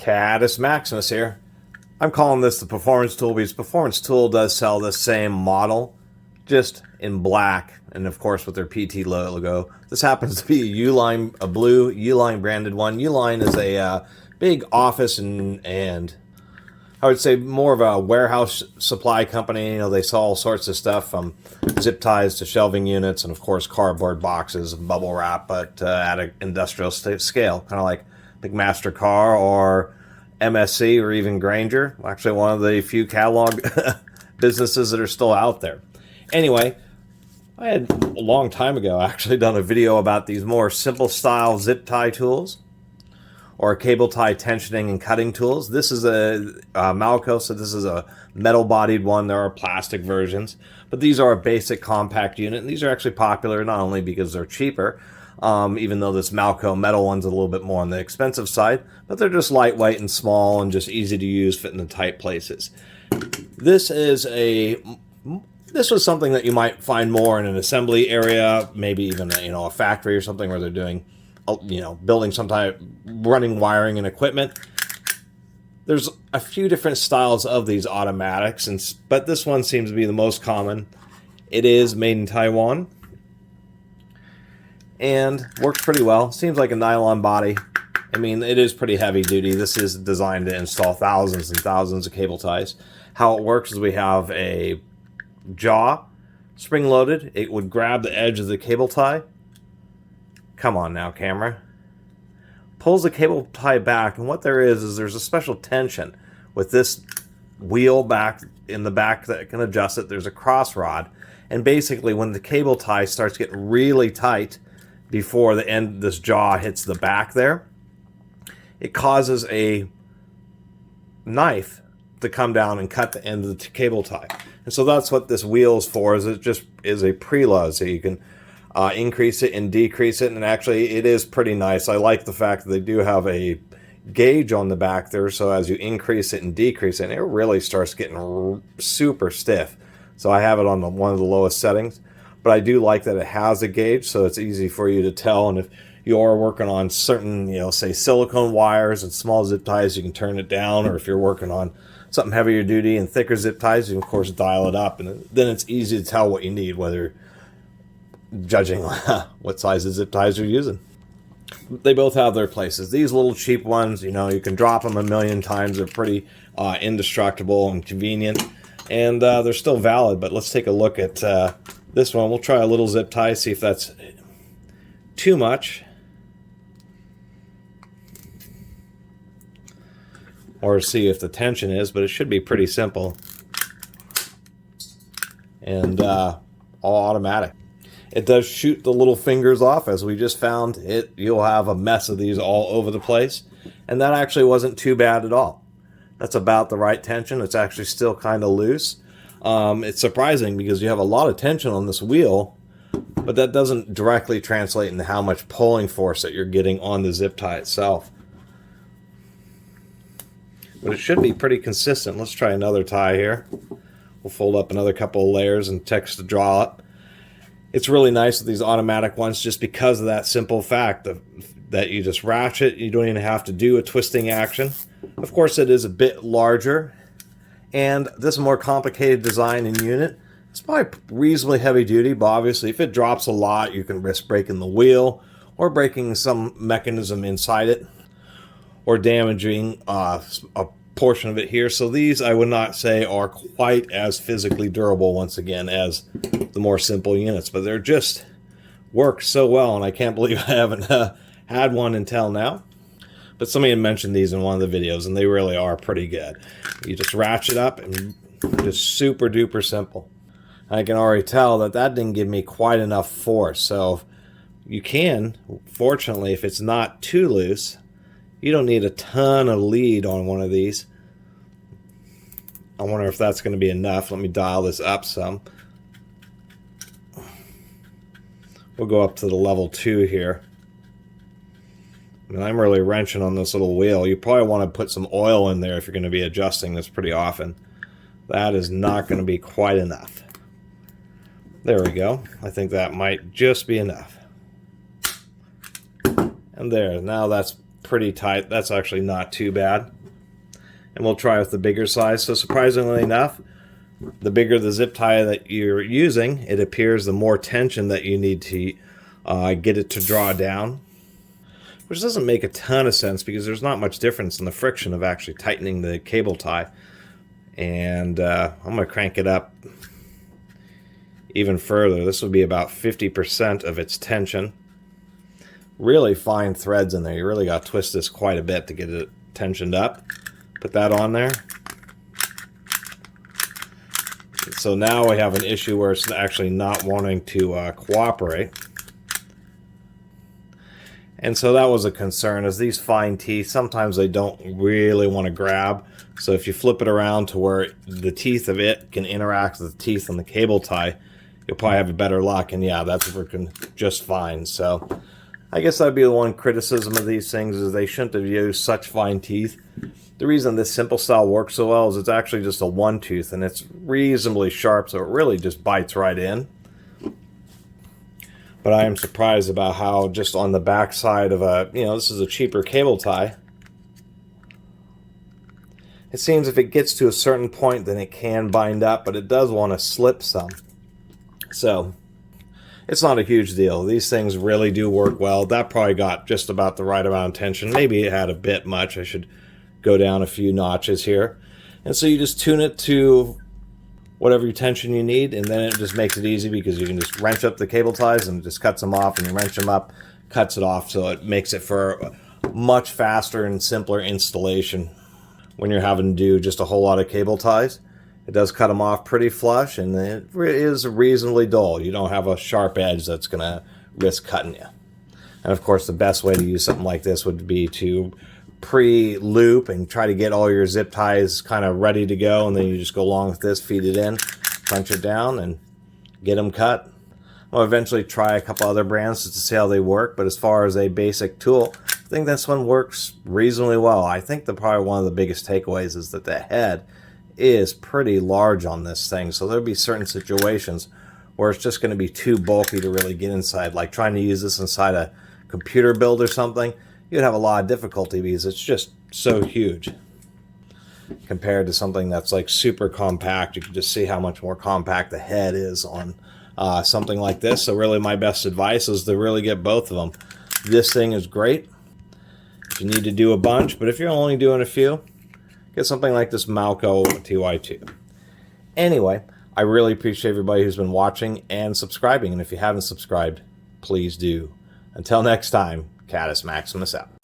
Catus Maximus here. I'm calling this the Performance Tool because Performance Tool does sell the same model, just in black, and of course with their PT logo. This happens to be a ULine, a blue ULine branded one. ULine is a big office and I would say more of a warehouse supply company. You know, they sell all sorts of stuff from zip ties to shelving units and of course cardboard boxes and bubble wrap, but at an industrial scale, kind of like MasterCar or MSC or even Granger. Actually one of the few catalog businesses that are still out there. Anyway, I had a long time ago actually done a video about these more simple style zip tie tools or cable tie tensioning and cutting tools. This is a Malco, so this is a metal bodied one. There are plastic versions, but these are a basic compact unit, and these are actually popular not only because they're cheaper, even though this Malco metal one's a little bit more on the expensive side, but they're just lightweight and small and just easy to use, fit in the tight places. This was something that you might find more in an assembly area, maybe even a factory or something where they're doing, building some type, running wiring and equipment. There's a few different styles of these automatics, but this one seems to be the most common. It is made in Taiwan and works pretty well. Seems like a nylon body. I mean, it is pretty heavy duty. This is designed to install thousands and thousands of cable ties. How it works is we have a jaw, spring loaded. It would grab the edge of the cable tie. Come on now, camera. Pulls the cable tie back, and what there is there's a special tension with this wheel back in the back that can adjust it. There's a cross rod, and basically when the cable tie starts getting really tight before the end, this jaw hits the back there, it causes a knife to come down and cut the end of the cable tie. And so that's what this wheel is for, is it just is a preload, so you can increase it and decrease it, and actually it is pretty nice. I like the fact that they do have a gauge on the back there, so as you increase it and decrease it, it really starts getting super stiff. So I have it on one of the lowest settings, but I do like that it has a gauge, so it's easy for you to tell. And if you are working on certain, say silicone wires and small zip ties, you can turn it down, or if you're working on something heavier duty and thicker zip ties, you can of course dial it up, and then it's easy to tell what you need, whether judging what size of zip ties you're using. They both have their places. These little cheap ones, you can drop them a million times. They're pretty indestructible and convenient, and they're still valid. But let's take a look at this one. We'll try a little zip tie, see if that's too much, or see if the tension is, but it should be pretty simple and all automatic. It does shoot the little fingers off, as we just found. You'll have a mess of these all over the place, and that actually wasn't too bad at all. That's about the right tension. It's actually still kind of loose. It's surprising because you have a lot of tension on this wheel, but that doesn't directly translate into how much pulling force that you're getting on the zip tie itself. But it should be pretty consistent. Let's try another tie here. We'll fold up another couple of layers and text the draw up. It's really nice with these automatic ones just because of that simple fact that you just ratchet. You don't even have to do a twisting action. Of course, it is a bit larger, and this more complicated design and unit, it's probably reasonably heavy duty, but obviously if it drops a lot, you can risk breaking the wheel or breaking some mechanism inside it or damaging a portion of it here. So these, I would not say, are quite as physically durable, once again, as the more simple units, but they're just work so well, and I can't believe I haven't had one until now. But somebody had mentioned these in one of the videos, and they really are pretty good. You just ratchet up and just super duper simple. I can already tell that didn't give me quite enough force, so you can, fortunately, if it's not too loose, you don't need a ton of lead on one of these. I wonder if that's going to be enough. Let me dial this up some. We'll go up to the level 2 here. And I'm really wrenching on this little wheel. You probably want to put some oil in there if you're going to be adjusting this pretty often. That is not going to be quite enough. There we go. I think that might just be enough. And there, now that's pretty tight. That's actually not too bad. And we'll try with the bigger size. So surprisingly enough, the bigger the zip tie that you're using, it appears the more tension that you need to get it to draw down. Which doesn't make a ton of sense because there's not much difference in the friction of actually tightening the cable tie. And I'm going to crank it up even further. This would be about 50% of its tension. Really fine threads in there. You really got to twist this quite a bit to get it tensioned up. Put that on there. So now we have an issue where it's actually not wanting to cooperate. And so that was a concern, is these fine teeth, sometimes they don't really want to grab. So if you flip it around to where the teeth of it can interact with the teeth on the cable tie, you'll probably have a better luck. And yeah, that's working just fine. So I guess that'd be the one criticism of these things, is they shouldn't have used such fine teeth. The reason this simple style works so well is it's actually just a one tooth, and it's reasonably sharp, so it really just bites right in. But I am surprised about how just on the back side of a, this is a cheaper cable tie. It seems if it gets to a certain point, then it can bind up, but it does want to slip some. So it's not a huge deal. These things really do work well. That probably got just about the right amount of tension. Maybe it had a bit much. I should go down a few notches here. And so you just tune it to whatever tension you need, and then it just makes it easy because you can just wrench up the cable ties and it just cuts them off, and you wrench them up, cuts it off, so it makes it for a much faster and simpler installation when you're having to do just a whole lot of cable ties. It does cut them off pretty flush, and it is reasonably dull. You don't have a sharp edge that's going to risk cutting you. And of course, the best way to use something like this would be to pre-loop and try to get all your zip ties kind of ready to go, and then you just go along with this, feed it in, punch it down, and get them cut. I'll eventually try a couple other brands just to see how they work, but as far as a basic tool, I think this one works reasonably well. I think probably one of the biggest takeaways is that the head is pretty large on this thing, so there'll be certain situations where it's just going to be too bulky to really get inside, like trying to use this inside a computer build or something. You'd have a lot of difficulty because it's just so huge compared to something that's like super compact. You can just see how much more compact the head is on something like this. So really my best advice is to really get both of them. This thing is great if you need to do a bunch, but if you're only doing a few, get something like this Malco TY2. Anyway, I really appreciate everybody who's been watching and subscribing, and if you haven't subscribed, please do. Until next time, Catus Maximus out.